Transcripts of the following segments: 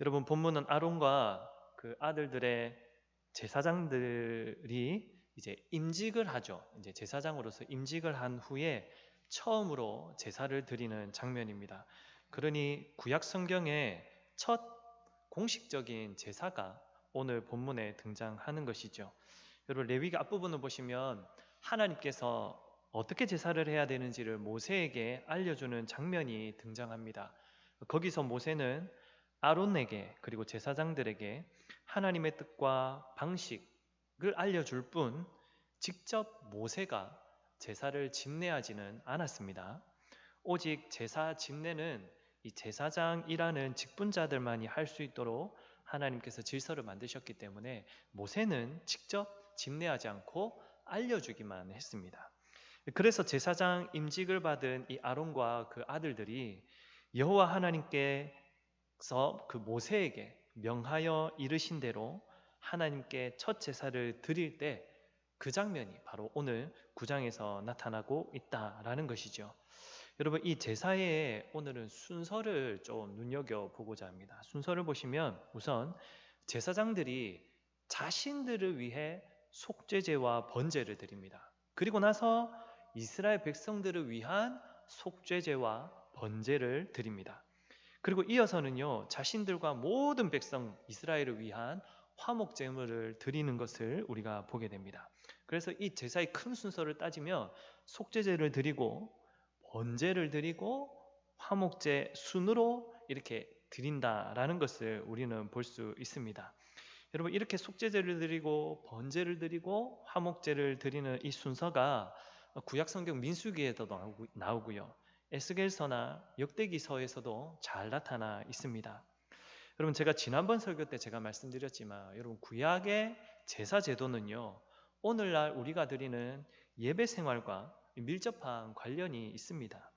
여러분, 본문은 아론과 그 아들들의 제사장들이 이제 임직을 하죠. 이제 제사장으로서 임직을 한 후에 처음으로 제사를 드리는 장면입니다. 그러니 구약 성경의 첫 공식적인 제사가 오늘 본문에 등장하는 것이죠. 여러분, 레위기 앞부분을 보시면 하나님께서 어떻게 제사를 해야 되는지를 모세에게 알려주는 장면이 등장합니다. 거기서 모세는 아론에게 그리고 제사장들에게 하나님의 뜻과 방식을 알려줄 뿐 직접 모세가 제사를 집례하지는 않았습니다. 오직 제사 집례는 이 제사장이라는 직분자들만이 할 수 있도록 하나님께서 질서를 만드셨기 때문에 모세는 직접 집례하지 않고 알려주기만 했습니다. 그래서 제사장 임직을 받은 이 아론과 그 아들들이 여호와 하나님께서 그 모세에게 명하여 이르신 대로 하나님께 첫 제사를 드릴 때 그 장면이 바로 오늘 9장에서 나타나고 있다라는 것이죠. 여러분, 이 제사의 오늘은 순서를 좀 눈여겨보고자 합니다. 순서를 보시면 우선 제사장들이 자신들을 위해 속죄제와 번제를 드립니다. 그리고 나서 이스라엘 백성들을 위한 속죄제와 번제를 드립니다. 그리고 이어서는요, 자신들과 모든 백성 이스라엘을 위한 화목 제물을 드리는 것을 우리가 보게 됩니다. 그래서 이 제사의 큰 순서를 따지면 속죄제를 드리고 번제를 드리고 화목제 순으로 이렇게 드린다라는 것을 우리는 볼 수 있습니다. 여러분, 이렇게 속죄제를 드리고 번제를 드리고 화목제를 드리는 이 순서가 구약성경 민수기에도 나오고요, 에스겔서나 역대기서에서도 잘 나타나 있습니다. 여러분, 제가 지난번 설교 때 제가 말씀드렸지만 여러분, 구약의 제사 제도는요, 오늘날 우리가 드리는 예배 생활과 밀접한 관련이 있습니다.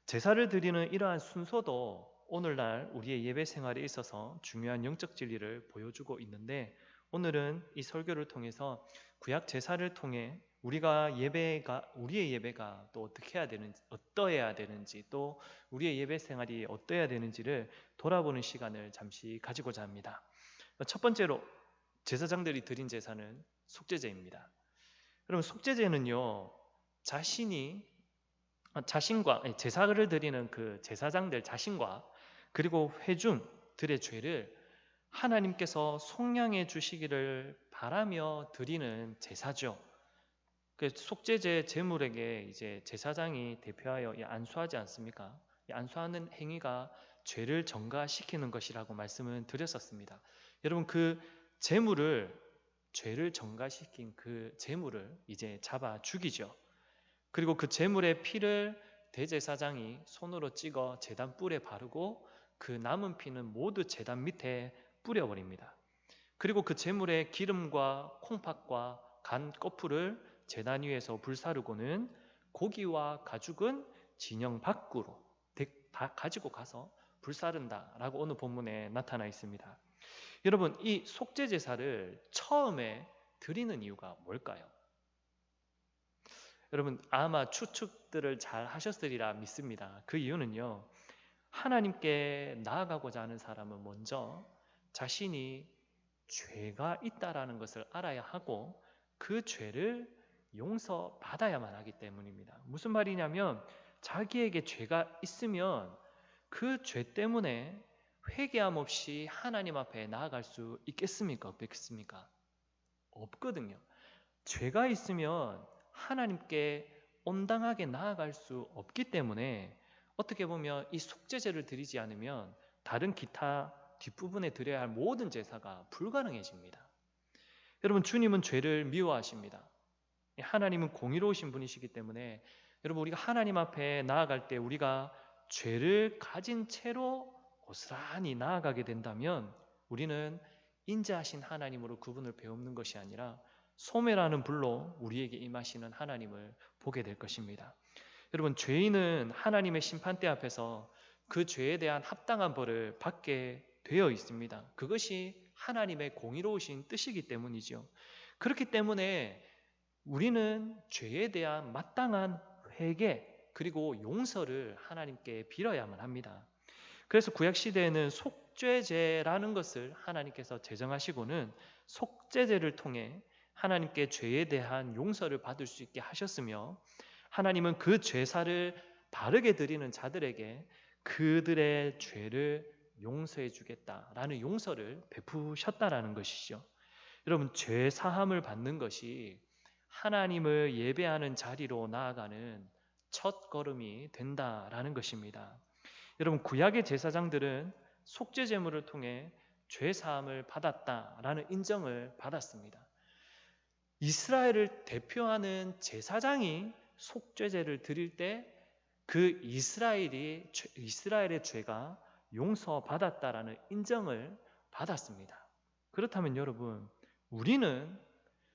제사를 드리는 이러한 순서도 오늘날 우리의 예배 생활에 있어서 중요한 영적 진리를 보여주고 있는데, 오늘은 이 설교를 통해서 구약 제사를 통해 우리의 예배가 또 어떻게 해야 되는지, 어떠해야 되는지, 또 우리의 예배 생활이 어떠해야 되는지를 돌아보는 시간을 잠시 가지고자 합니다. 첫 번째로 제사장들이 드린 제사는 속죄제입니다. 여러분, 속죄제는요, 제사를 드리는 그 제사장들 자신과 그리고 회중들의 죄를 하나님께서 속량해 주시기를 바라며 드리는 제사죠. 그 속죄제 제물에게 이제 제사장이 대표하여 안수하지 않습니까? 이 안수하는 행위가 죄를 전가시키는 것이라고 말씀을 드렸었습니다. 여러분, 그 죄를 전가시킨 그 제물을 이제 잡아 죽이죠. 그리고 그 제물의 피를 대제사장이 손으로 찍어 제단 뿔에 바르고 그 남은 피는 모두 제단 밑에 뿌려버립니다. 그리고 그 제물의 기름과 콩팥과 간 거풀을 제단 위에서 불사르고는 고기와 가죽은 진영 밖으로 다 가지고 가서 불사른다라고 오늘 본문에 나타나 있습니다. 여러분, 이 속죄 제사를 처음에 드리는 이유가 뭘까요? 여러분, 아마 추측들을 잘 하셨으리라 믿습니다. 그 이유는요, 하나님께 나아가고자 하는 사람은 먼저 자신이 죄가 있다라는 것을 알아야 하고 그 죄를 용서받아야만 하기 때문입니다. 무슨 말이냐면, 자기에게 죄가 있으면 그 죄 때문에 회개함 없이 하나님 앞에 나아갈 수 있겠습니까? 없겠습니까? 없거든요. 죄가 있으면 하나님께 온당하게 나아갈 수 없기 때문에 어떻게 보면 이 속죄제를 드리지 않으면 다른 기타 뒷부분에 드려야 할 모든 제사가 불가능해집니다. 여러분, 주님은 죄를 미워하십니다. 하나님은 공의로우신 분이시기 때문에 여러분, 우리가 하나님 앞에 나아갈 때 우리가 죄를 가진 채로 고스란히 나아가게 된다면 우리는 인자하신 하나님으로 그분을 배우는 것이 아니라 소멸하는 불로 우리에게 임하시는 하나님을 보게 될 것입니다. 여러분, 죄인은 하나님의 심판대 앞에서 그 죄에 대한 합당한 벌을 받게 되어 있습니다. 그것이 하나님의 공의로우신 뜻이기 때문이죠. 그렇기 때문에 우리는 죄에 대한 마땅한 회개 그리고 용서를 하나님께 빌어야만 합니다. 그래서 구약시대에는 속죄제라는 것을 하나님께서 제정하시고는 속죄제를 통해 하나님께 죄에 대한 용서를 받을 수 있게 하셨으며, 하나님은 그 죄사를 바르게 드리는 자들에게 그들의 죄를 용서해 주겠다라는 용서를 베푸셨다라는 것이죠. 여러분, 죄 사함을 받는 것이 하나님을 예배하는 자리로 나아가는 첫 걸음이 된다라는 것입니다. 여러분, 구약의 제사장들은 속죄 제물을 통해 죄 사함을 받았다라는 인정을 받았습니다. 이스라엘을 대표하는 제사장이 속죄제를 드릴 때 그 이스라엘의 죄가 용서받았다라는 인정을 받았습니다. 그렇다면 여러분, 우리는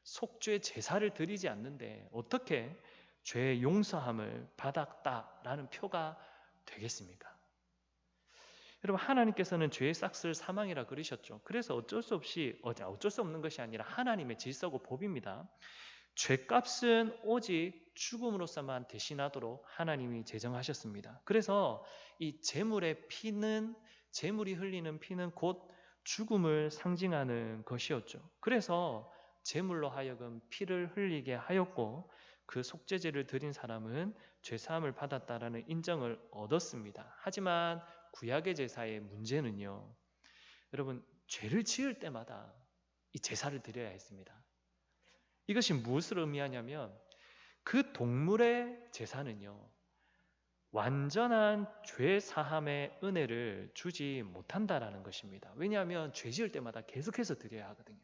속죄 제사를 드리지 않는데 어떻게 죄 용서함을 받았다라는 표가 되겠습니까? 여러분, 하나님께서는 죄의 싹을 사망이라 그러셨죠. 그래서 어쩔 수 없는 것이 아니라 하나님의 질서고 법입니다. 죄값은 오직 죽음으로서만 대신하도록 하나님이 제정하셨습니다. 그래서 이 제물이 흘리는 피는 곧 죽음을 상징하는 것이었죠. 그래서 제물로 하여금 피를 흘리게 하였고, 그 속죄제를 드린 사람은 죄사함을 받았다라는 인정을 얻었습니다. 하지만 구약의 제사의 문제는요, 여러분, 죄를 지을 때마다 이 제사를 드려야 했습니다. 이것이 무엇을 의미하냐면, 그 동물의 제사는요, 완전한 죄 사함의 은혜를 주지 못한다라는 것입니다. 왜냐하면 죄 지을 때마다 계속해서 드려야 하거든요.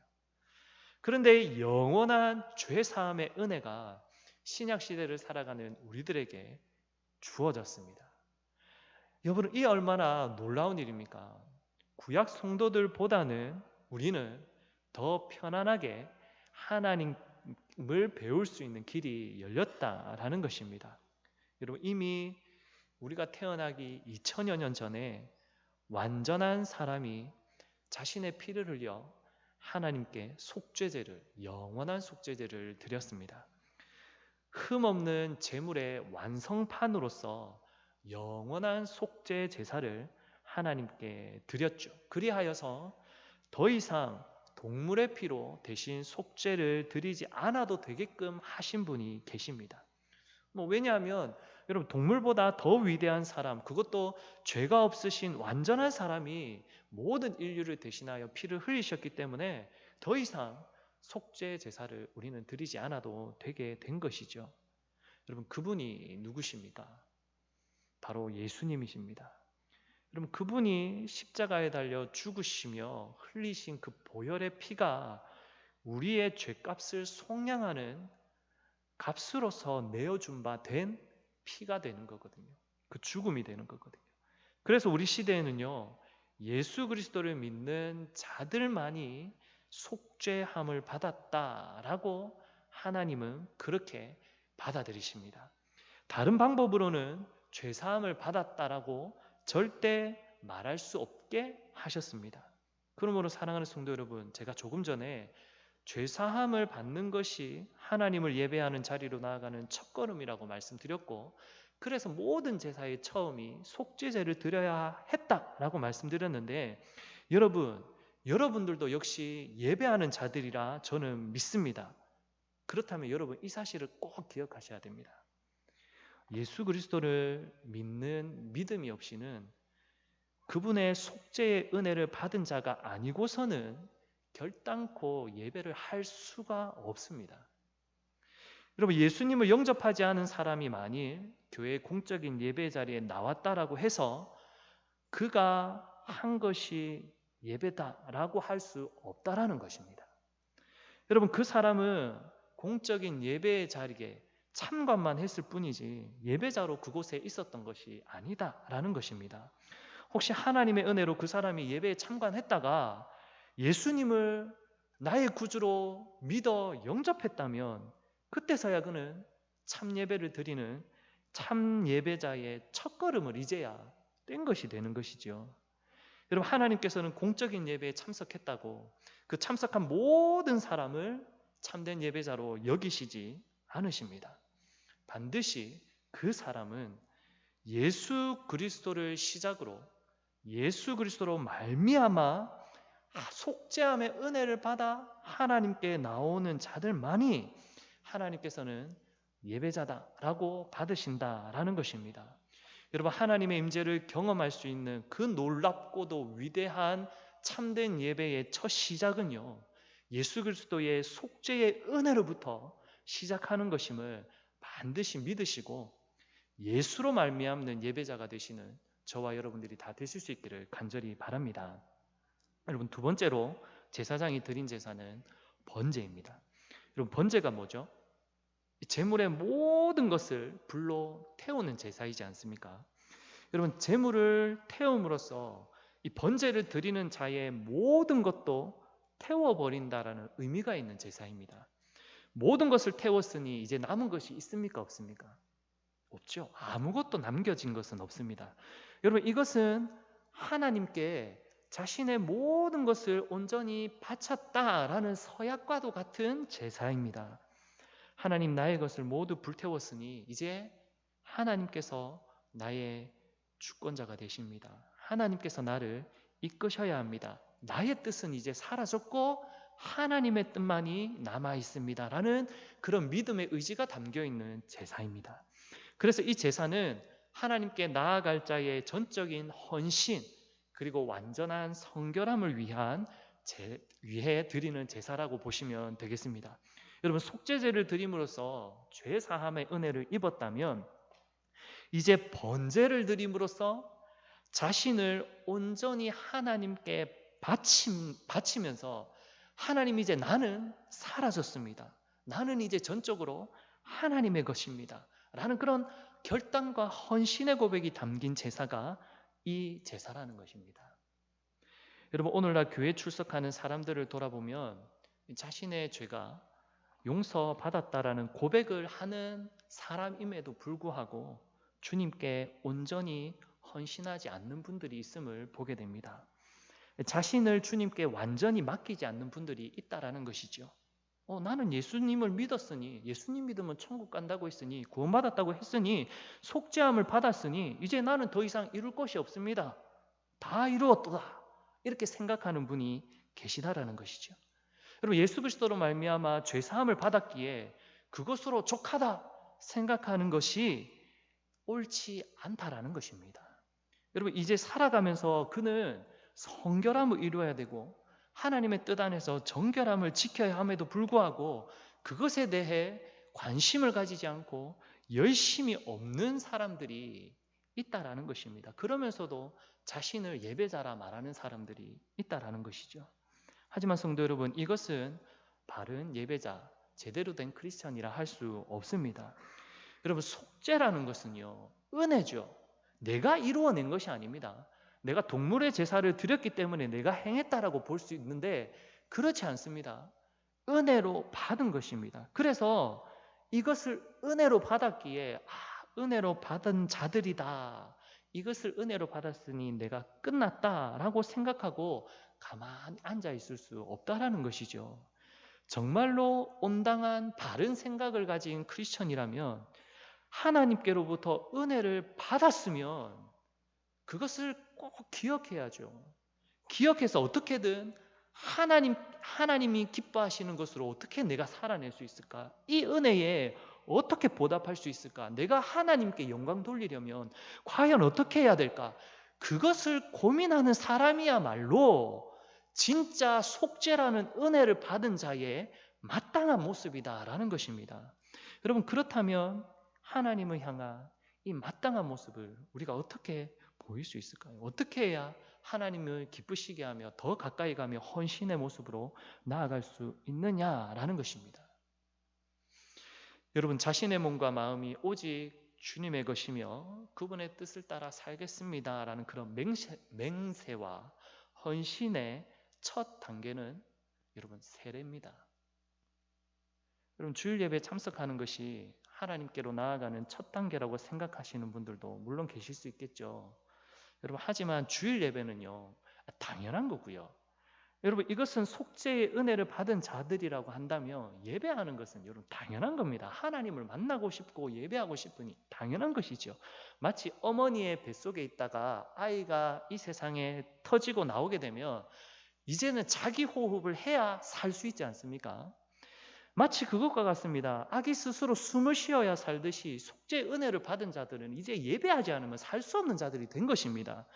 그런데 영원한 죄 사함의 은혜가 신약 시대를 살아가는 우리들에게 주어졌습니다. 여러분, 이 얼마나 놀라운 일입니까? 구약 성도들보다는 우리는 더 편안하게 하나님을 배울 수 있는 길이 열렸다라는 것입니다. 여러분, 이미 우리가 태어나기 2000여 년 전에 완전한 사람이 자신의 피를 흘려 하나님께 영원한 속죄제를 드렸습니다. 흠없는 제물의 완성판으로서 영원한 속죄 제사를 하나님께 드렸죠. 그리하여서 더 이상 동물의 피로 대신 속죄를 드리지 않아도 되게끔 하신 분이 계십니다. 왜냐하면 여러분, 동물보다 더 위대한 사람, 그것도 죄가 없으신 완전한 사람이 모든 인류를 대신하여 피를 흘리셨기 때문에 더 이상 속죄 제사를 우리는 드리지 않아도 되게 된 것이죠. 여러분, 그분이 누구십니까? 바로 예수님이십니다. 여러분, 그분이 십자가에 달려 죽으시며 흘리신 그 보혈의 피가 우리의 죄값을 속량하는 값으로서 내어준 바 된 피가 되는 거거든요. 그 죽음이 되는 거거든요. 그래서 우리 시대에는요, 예수 그리스도를 믿는 자들만이 속죄함을 받았다라고 하나님은 그렇게 받아들이십니다. 다른 방법으로는 죄사함을 받았다라고 절대 말할 수 없게 하셨습니다. 그러므로 사랑하는 성도 여러분, 제가 조금 전에 죄사함을 받는 것이 하나님을 예배하는 자리로 나아가는 첫걸음이라고 말씀드렸고, 그래서 모든 제사의 처음이 속죄제를 드려야 했다라고 말씀드렸는데, 여러분들도 역시 예배하는 자들이라 저는 믿습니다. 그렇다면 여러분, 이 사실을 꼭 기억하셔야 됩니다. 예수 그리스도를 믿는 믿음이 없이는, 그분의 속죄의 은혜를 받은 자가 아니고서는 결단코 예배를 할 수가 없습니다. 여러분, 예수님을 영접하지 않은 사람이 만일 교회의 공적인 예배 자리에 나왔다라고 해서 그가 한 것이 예배다라고 할 수 없다라는 것입니다. 여러분, 그 사람은 공적인 예배 자리에 참관만 했을 뿐이지 예배자로 그곳에 있었던 것이 아니다라는 것입니다. 혹시 하나님의 은혜로 그 사람이 예배에 참관했다가 예수님을 나의 구주로 믿어 영접했다면, 그때서야 그는 참 예배를 드리는 참 예배자의 첫걸음을 이제야 뗀 것이 되는 것이죠. 여러분, 하나님께서는 공적인 예배에 참석했다고 그 참석한 모든 사람을 참된 예배자로 여기시지 않으십니다. 반드시 그 사람은 예수 그리스도를 시작으로 예수 그리스도로 말미암아 속죄함의 은혜를 받아 하나님께 나오는 자들만이 하나님께서는 예배자다라고 받으신다라는 것입니다. 여러분, 하나님의 임재를 경험할 수 있는 그 놀랍고도 위대한 참된 예배의 첫 시작은요, 예수 그리스도의 속죄의 은혜로부터 시작하는 것임을 반드시 믿으시고 예수로 말미암는 예배자가 되시는 저와 여러분들이 다 되실 수 있기를 간절히 바랍니다. 여러분, 두 번째로 제사장이 드린 제사는 번제입니다. 여러분, 번제가 뭐죠? 제물의 모든 것을 불로 태우는 제사이지 않습니까? 여러분, 제물을 태움으로써 이 번제를 드리는 자의 모든 것도 태워버린다라는 의미가 있는 제사입니다. 모든 것을 태웠으니 이제 남은 것이 있습니까? 없습니까? 없죠. 아무것도 남겨진 것은 없습니다. 여러분, 이것은 하나님께 자신의 모든 것을 온전히 바쳤다라는 서약과도 같은 제사입니다. 하나님, 나의 것을 모두 불태웠으니 이제 하나님께서 나의 주권자가 되십니다. 하나님께서 나를 이끄셔야 합니다. 나의 뜻은 이제 사라졌고 하나님의 뜻만이 남아 있습니다 라는 그런 믿음의 의지가 담겨 있는 제사입니다. 그래서 이 제사는 하나님께 나아갈 자의 전적인 헌신 그리고 완전한 성결함을 위해 드리는 제사라고 보시면 되겠습니다. 여러분, 속죄제를 드림으로써 죄 사함의 은혜를 입었다면 이제 번제를 드림으로써 자신을 온전히 하나님께 바치면서 하나님, 이제 나는 사라졌습니다. 나는 이제 전적으로 하나님의 것입니다 라는 그런 결단과 헌신의 고백이 담긴 제사가 이 제사라는 것입니다. 여러분, 오늘날 교회 출석하는 사람들을 돌아보면 자신의 죄가 용서받았다라는 고백을 하는 사람임에도 불구하고 주님께 온전히 헌신하지 않는 분들이 있음을 보게 됩니다. 자신을 주님께 완전히 맡기지 않는 분들이 있다라는 것이죠. 나는 예수님을 믿었으니, 예수님 믿으면 천국 간다고 했으니, 구원받았다고 했으니, 속죄함을 받았으니 이제 나는 더 이상 이룰 것이 없습니다. 다 이루었도다. 이렇게 생각하는 분이 계시다라는 것이죠. 여러분, 예수 그리스도로 말미암아 죄 사함을 받았기에 그것으로 족하다 생각하는 것이 옳지 않다라는 것입니다. 여러분, 이제 살아가면서 그는 성결함을 이루어야 되고 하나님의 뜻 안에서 정결함을 지켜야 함에도 불구하고 그것에 대해 관심을 가지지 않고 열심이 없는 사람들이 있다라는 것입니다. 그러면서도 자신을 예배자라 말하는 사람들이 있다라는 것이죠. 하지만 성도 여러분, 이것은 바른 예배자, 제대로 된 크리스찬이라 할 수 없습니다. 여러분, 속죄라는 것은요, 은혜죠. 내가 이루어낸 것이 아닙니다. 내가 동물의 제사를 드렸기 때문에 내가 행했다라고 볼 수 있는데 그렇지 않습니다. 은혜로 받은 것입니다. 그래서 이것을 은혜로 받았기에 은혜로 받은 자들이다. 이것을 은혜로 받았으니 내가 끝났다라고 생각하고 가만히 앉아 있을 수 없다라는 것이죠. 정말로 온당한 바른 생각을 가진 크리스천이라면 하나님께로부터 은혜를 받았으면 그것을 꼭 기억해야죠. 기억해서 어떻게든 하나님이 기뻐하시는 것으로 어떻게 내가 살아낼 수 있을까? 이 은혜에 어떻게 보답할 수 있을까? 내가 하나님께 영광 돌리려면 과연 어떻게 해야 될까? 그것을 고민하는 사람이야말로 진짜 속죄라는 은혜를 받은 자의 마땅한 모습이다라는 것입니다. 여러분, 그렇다면 하나님을 향한 이 마땅한 모습을 우리가 어떻게 보일 수 있을까요? 어떻게 해야 하나님을 기쁘시게 하며 더 가까이 가며 헌신의 모습으로 나아갈 수 있느냐라는 것입니다. 여러분, 자신의 몸과 마음이 오직 주님의 것이며 그분의 뜻을 따라 살겠습니다라는 그런 맹세와 헌신의 첫 단계는 여러분, 세례입니다. 여러분, 주일 예배에 참석하는 것이 하나님께로 나아가는 첫 단계라고 생각하시는 분들도 물론 계실 수 있겠죠. 여러분, 하지만 주일 예배는요, 당연한 거고요. 여러분, 이것은 속죄의 은혜를 받은 자들이라고 한다면 예배하는 것은 여러분 당연한 겁니다. 하나님을 만나고 싶고 예배하고 싶으니 당연한 것이죠. 마치 어머니의 뱃속에 있다가 아이가 이 세상에 터지고 나오게 되면 이제는 자기 호흡을 해야 살 수 있지 않습니까? 마치 그것과 같습니다. 아기 스스로 숨을 쉬어야 살듯이 속죄의 은혜를 받은 자들은 이제 예배하지 않으면 살 수 없는 자들이 된 것입니다.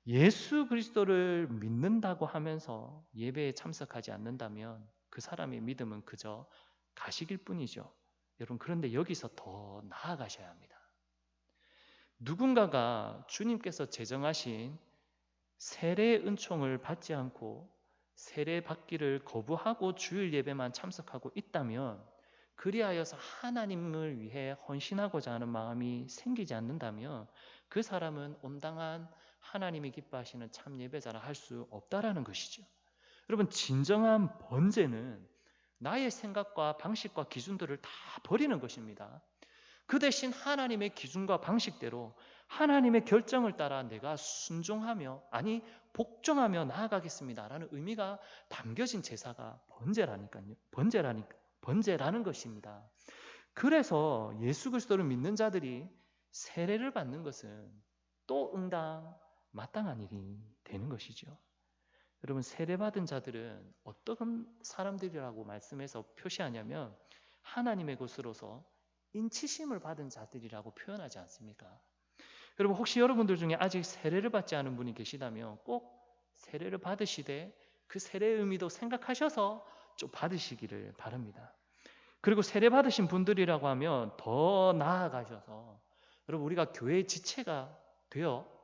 예수 그리스도를 믿는다고 하면서 예배에 참석하지 않는다면 그 사람의 믿음은 그저 가식일 뿐이죠. 여러분, 그런데 여기서 더 나아가셔야 합니다. 누군가가 주님께서 제정하신 세례의 은총을 받지 않고 세례 받기를 거부하고 주일 예배만 참석하고 있다면, 그리하여서 하나님을 위해 헌신하고자 하는 마음이 생기지 않는다면 그 사람은 온당한 하나님이 기뻐하시는 참 예배자라 할 수 없다라는 것이죠. 여러분, 진정한 번제는 나의 생각과 방식과 기준들을 다 버리는 것입니다. 그 대신 하나님의 기준과 방식대로 하나님의 결정을 따라 내가 순종하며, 아니 복종하며 나아가겠습니다라는 의미가 담겨진 제사가 번제라니까요. 번제라는 것입니다. 그래서 예수 그리스도를 믿는 자들이 세례를 받는 것은 또 응당 마땅한 일이 되는 것이죠. 여러분, 세례받은 자들은 어떤 사람들이라고 말씀해서 표시하냐면 하나님의 것으로서 인치심을 받은 자들이라고 표현하지 않습니까? 여러분, 혹시 여러분들 중에 아직 세례를 받지 않은 분이 계시다면 꼭 세례를 받으시되 그 세례의 의미도 생각하셔서 좀 받으시기를 바랍니다. 그리고 세례 받으신 분들이라고 하면 더 나아가셔서 여러분, 우리가 교회의 지체가 되어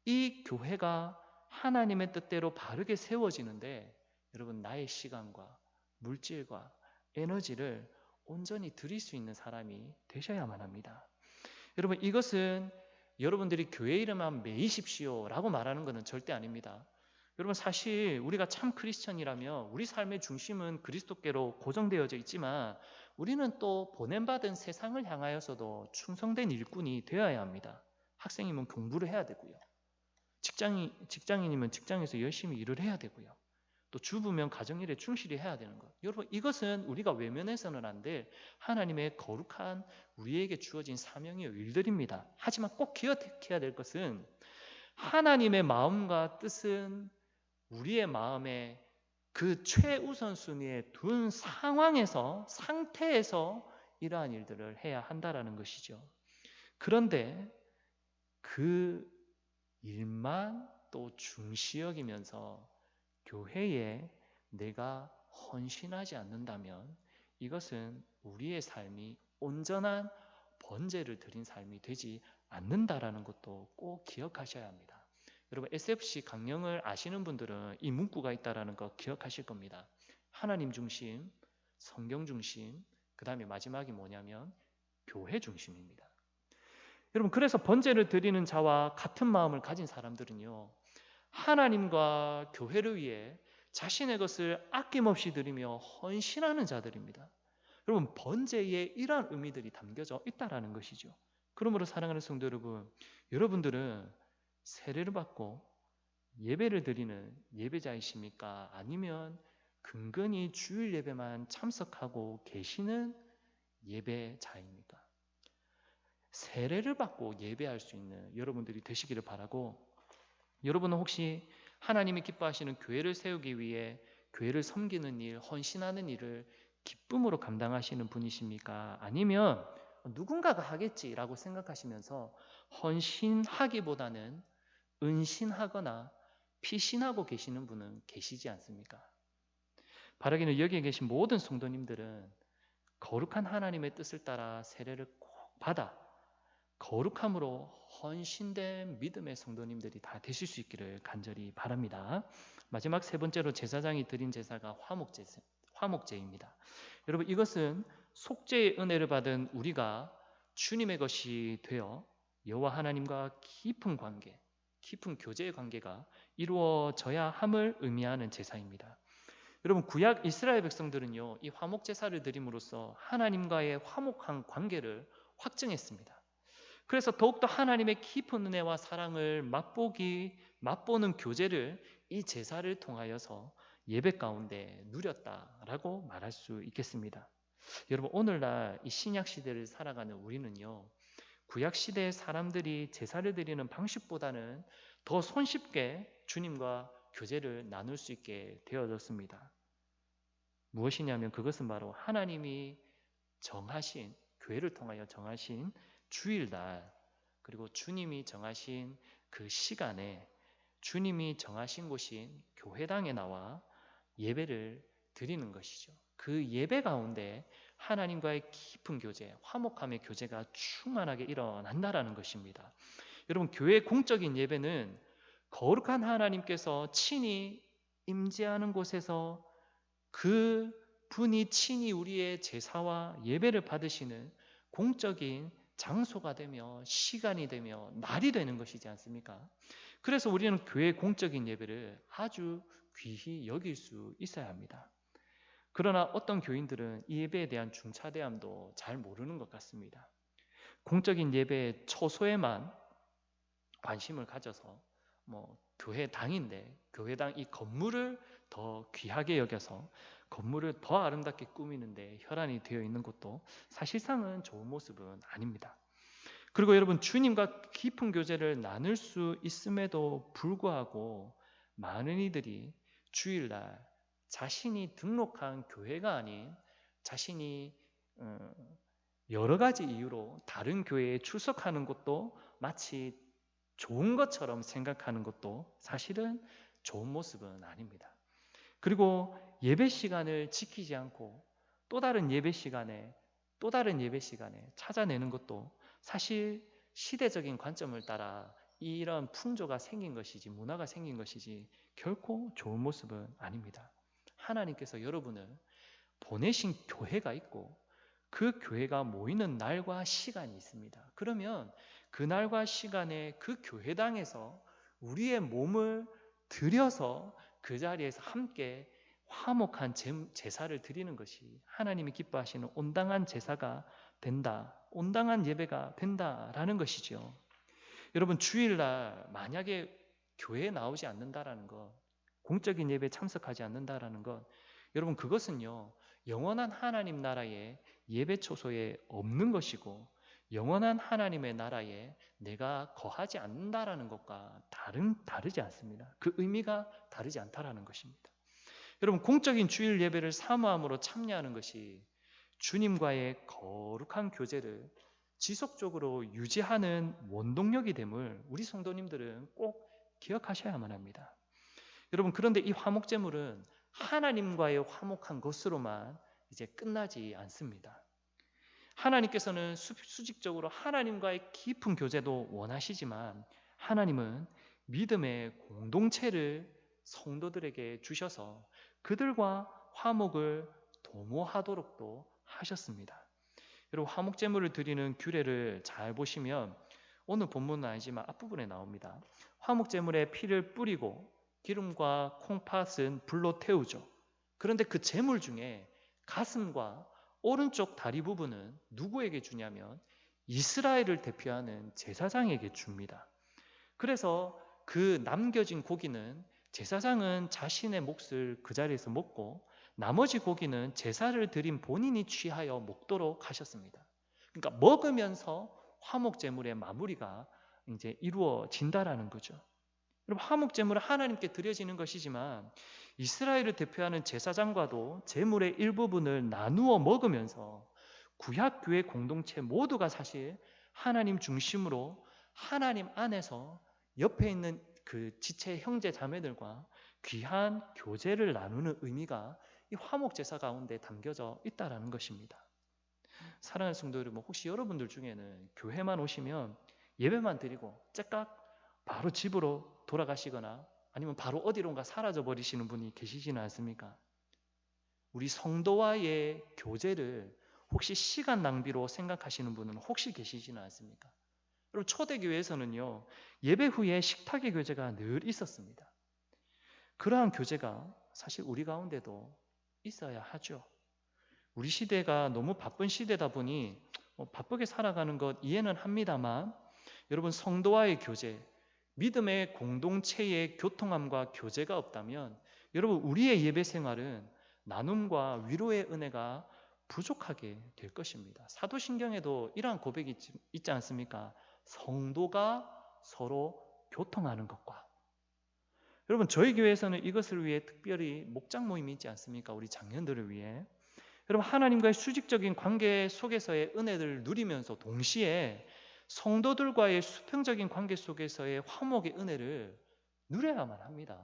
이 교회가 하나님의 뜻대로 바르게 세워지는데 여러분, 나의 시간과 물질과 에너지를 온전히 드릴 수 있는 사람이 되셔야만 합니다. 여러분, 이것은 여러분들이 교회 이름만 매이십시오 라고 말하는 것은 절대 아닙니다. 여러분, 사실 우리가 참 크리스천이라면 우리 삶의 중심은 그리스도께로 고정되어져 있지만 우리는 또 보냄받은 세상을 향하여서도 충성된 일꾼이 되어야 합니다. 학생이면 공부를 해야 되고요. 직장인이면 직장에서 열심히 일을 해야 되고요. 또 주부면 가정일에 충실히 해야 되는 것. 여러분, 이것은 우리가 외면해서는 안 될 하나님의 거룩한 우리에게 주어진 사명이요 일들입니다. 하지만 꼭 기억해야 될 것은 하나님의 마음과 뜻은 우리의 마음에 그 최우선순위에 둔 상태에서 이러한 일들을 해야 한다라는 것이죠. 그런데 그 일만 또 중시 여기면서 교회에 내가 헌신하지 않는다면 이것은 우리의 삶이 온전한 번제를 드린 삶이 되지 않는다라는 것도 꼭 기억하셔야 합니다. 여러분, SFC 강령을 아시는 분들은 이 문구가 있다는 거 기억하실 겁니다. 하나님 중심, 성경 중심, 그 다음에 마지막이 뭐냐면 교회 중심입니다. 여러분, 그래서 번제를 드리는 자와 같은 마음을 가진 사람들은요, 하나님과 교회를 위해 자신의 것을 아낌없이 드리며 헌신하는 자들입니다. 여러분, 번제에 이러한 의미들이 담겨져 있다는 것이죠. 그러므로 사랑하는 성도 여러분, 여러분들은 세례를 받고 예배를 드리는 예배자이십니까? 아니면 근근히 주일 예배만 참석하고 계시는 예배자입니까? 세례를 받고 예배할 수 있는 여러분들이 되시기를 바라고, 여러분은 혹시 하나님이 기뻐하시는 교회를 세우기 위해 교회를 섬기는 일, 헌신하는 일을 기쁨으로 감당하시는 분이십니까? 아니면 누군가가 하겠지라고 생각하시면서 헌신하기보다는 은신하거나 피신하고 계시는 분은 계시지 않습니까? 바라기는 여기에 계신 모든 성도님들은 거룩한 하나님의 뜻을 따라 세례를 꼭 받아 거룩함으로 헌신된 믿음의 성도님들이 다 되실 수 있기를 간절히 바랍니다. 마지막 세 번째로 제사장이 드린 제사가 화목제입니다. 여러분, 이것은 속죄의 은혜를 받은 우리가 주님의 것이 되어 여호와 하나님과 깊은 관계, 깊은 교제의 관계가 이루어져야 함을 의미하는 제사입니다. 여러분, 구약 이스라엘 백성들은요, 이 화목제사를 드림으로써 하나님과의 화목한 관계를 확증했습니다. 그래서 더욱더 하나님의 깊은 은혜와 사랑을 맛보는 교제를 이 제사를 통하여서 예배 가운데 누렸다라고 말할 수 있겠습니다. 여러분, 오늘날 이 신약 시대를 살아가는 우리는요, 구약 시대의 사람들이 제사를 드리는 방식보다는 더 손쉽게 주님과 교제를 나눌 수 있게 되어졌습니다. 무엇이냐면 그것은 바로 하나님이 정하신, 교회를 통하여 정하신 주일날, 그리고 주님이 정하신 그 시간에 주님이 정하신 곳인 교회당에 나와 예배를 드리는 것이죠. 그 예배 가운데 하나님과의 깊은 교제, 화목함의 교제가 충만하게 일어난다라는 것입니다. 여러분, 교회의 공적인 예배는 거룩한 하나님께서 친히 임재하는 곳에서 그 분이 친히 우리의 제사와 예배를 받으시는 공적인 장소가 되며 시간이 되며 날이 되는 것이지 않습니까? 그래서 우리는 교회의 공적인 예배를 아주 귀히 여길 수 있어야 합니다. 그러나 어떤 교인들은 이 예배에 대한 중차대함도 잘 모르는 것 같습니다. 공적인 예배의 초소에만 관심을 가져서 교회당인데 교회당 이 건물을 더 귀하게 여겨서 건물을 더 아름답게 꾸미는데 혈안이 되어 있는 것도 사실상은 좋은 모습은 아닙니다. 그리고 여러분, 주님과 깊은 교제를 나눌 수 있음에도 불구하고 많은 이들이 주일날 자신이 등록한 교회가 아닌 자신이 여러 가지 이유로 다른 교회에 출석하는 것도 마치 좋은 것처럼 생각하는 것도 사실은 좋은 모습은 아닙니다. 그리고 예배 시간을 지키지 않고 또 다른 예배 시간에 찾아내는 것도 사실 시대적인 관점을 따라 이런 풍조가 생긴 것이지, 문화가 생긴 것이지 결코 좋은 모습은 아닙니다. 하나님께서 여러분을 보내신 교회가 있고 그 교회가 모이는 날과 시간이 있습니다. 그러면 그 날과 시간에 그 교회당에서 우리의 몸을 들여서 그 자리에서 함께 화목한 제사를 드리는 것이 하나님이 기뻐하시는 온당한 제사가 된다, 온당한 예배가 된다라는 것이죠. 여러분, 주일날 만약에 교회에 나오지 않는다라는 것, 공적인 예배에 참석하지 않는다라는 것, 여러분, 그것은요 영원한 하나님 나라의 예배 초소에 없는 것이고 영원한 하나님의 나라에 내가 거하지 않는다라는 것과 다르지 않습니다. 그 의미가 다르지 않다라는 것입니다. 여러분, 공적인 주일 예배를 사모함으로 참여하는 것이 주님과의 거룩한 교제를 지속적으로 유지하는 원동력이 됨을 우리 성도님들은 꼭 기억하셔야만 합니다. 여러분, 그런데 이 화목제물은 하나님과의 화목한 것으로만 이제 끝나지 않습니다. 하나님께서는 수직적으로 하나님과의 깊은 교제도 원하시지만 하나님은 믿음의 공동체를 성도들에게 주셔서 그들과 화목을 도모하도록도 하셨습니다. 여러분, 화목제물을 드리는 규례를 잘 보시면 오늘 본문은 아니지만 앞부분에 나옵니다. 화목제물에 피를 뿌리고 기름과 콩팥은 불로 태우죠. 그런데 그 제물 중에 가슴과 오른쪽 다리 부분은 누구에게 주냐면 이스라엘을 대표하는 제사장에게 줍니다. 그래서 그 남겨진 고기는 제사장은 자신의 몫을 그 자리에서 먹고 나머지 고기는 제사를 드린 본인이 취하여 먹도록 하셨습니다. 그러니까 먹으면서 화목제물의 마무리가 이제 이루어진다라는 거죠. 여러분, 화목제물은 하나님께 드려지는 것이지만 이스라엘을 대표하는 제사장과도 제물의 일부분을 나누어 먹으면서 구약교회 공동체 모두가 사실 하나님 중심으로 하나님 안에서 옆에 있는 그 지체 형제 자매들과 귀한 교제를 나누는 의미가 이 화목제사 가운데 담겨져 있다라는 것입니다. 사랑하는 성도 여러분, 혹시 여러분들 중에는 교회만 오시면 예배만 드리고 째깍 바로 집으로 돌아가시거나 아니면 바로 어디론가 사라져 버리시는 분이 계시지는 않습니까? 우리 성도와의 교제를 혹시 시간 낭비로 생각하시는 분은 혹시 계시지는 않습니까? 여러분, 초대교회에서는요 예배 후에 식탁의 교제가 늘 있었습니다. 그러한 교제가 사실 우리 가운데도 있어야 하죠. 우리 시대가 너무 바쁜 시대다 보니 바쁘게 살아가는 것 이해는 합니다만 여러분, 성도와의 교제, 믿음의 공동체의 교통함과 교제가 없다면 여러분 우리의 예배 생활은 나눔과 위로의 은혜가 부족하게 될 것입니다. 사도신경에도 이러한 고백이 있지 않습니까? 성도가 서로 교통하는 것과 여러분 저희 교회에서는 이것을 위해 특별히 목장 모임이 있지 않습니까? 우리 장년들을 위해 여러분 하나님과의 수직적인 관계 속에서의 은혜를 누리면서 동시에 성도들과의 수평적인 관계 속에서의 화목의 은혜를 누려야만 합니다.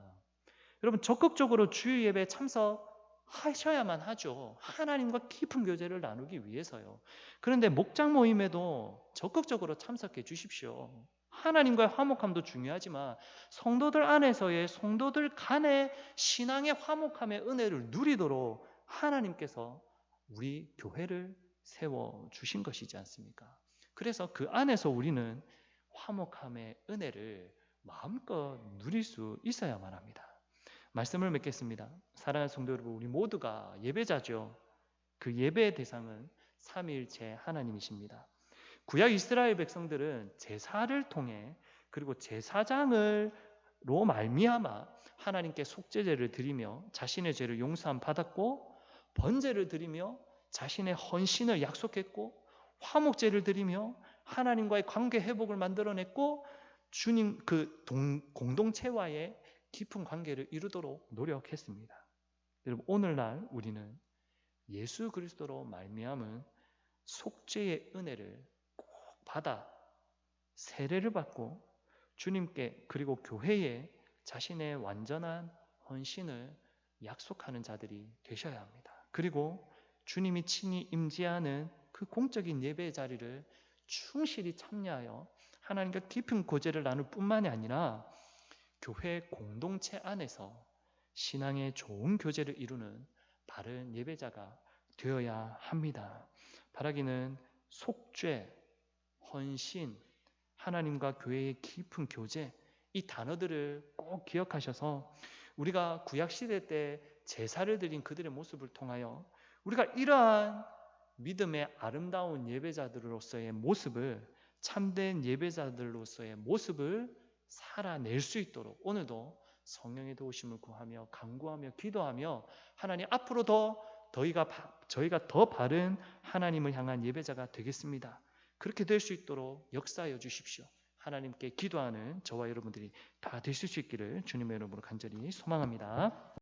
여러분 적극적으로 주일 예배에 참석하셔야만 하죠. 하나님과 깊은 교제를 나누기 위해서요. 그런데 목장 모임에도 적극적으로 참석해 주십시오. 하나님과의 화목함도 중요하지만 성도들 안에서의 성도들 간의 신앙의 화목함의 은혜를 누리도록 하나님께서 우리 교회를 세워주신 것이지 않습니까? 그래서 그 안에서 우리는 화목함의 은혜를 마음껏 누릴 수 있어야만 합니다. 말씀을 맺겠습니다. 사랑하는 성도 여러분, 우리 모두가 예배자죠. 그 예배의 대상은 삼위일체 하나님이십니다. 구약 이스라엘 백성들은 제사를 통해 그리고 제사장으로 말미암아 하나님께 속죄제를 드리며 자신의 죄를 용서함 받았고 번제를 드리며 자신의 헌신을 약속했고 화목제를 드리며 하나님과의 관계 회복을 만들어냈고 주님 그 공동체와의 깊은 관계를 이루도록 노력했습니다. 여러분 오늘날 우리는 예수 그리스도로 말미암은 속죄의 은혜를 꼭 받아 세례를 받고 주님께 그리고 교회에 자신의 완전한 헌신을 약속하는 자들이 되셔야 합니다. 그리고 주님이 친히 임재하는 그 공적인 예배의 자리를 충실히 참여하여 하나님과 깊은 교제를 나눌 뿐만이 아니라 교회 공동체 안에서 신앙의 좋은 교제를 이루는 바른 예배자가 되어야 합니다. 바라기는 속죄, 헌신, 하나님과 교회의 깊은 교제 이 단어들을 꼭 기억하셔서 우리가 구약시대 때 제사를 드린 그들의 모습을 통하여 우리가 이러한 믿음의 아름다운 예배자들로서의 모습을 참된 예배자들로서의 모습을 살아낼 수 있도록 오늘도 성령의 도우심을 구하며 간구하며 기도하며 하나님 앞으로 저희가 더 바른 하나님을 향한 예배자가 되겠습니다. 그렇게 될 수 있도록 역사하여 주십시오. 하나님께 기도하는 저와 여러분들이 다 되실 수 있기를 주님의 이름으로 간절히 소망합니다.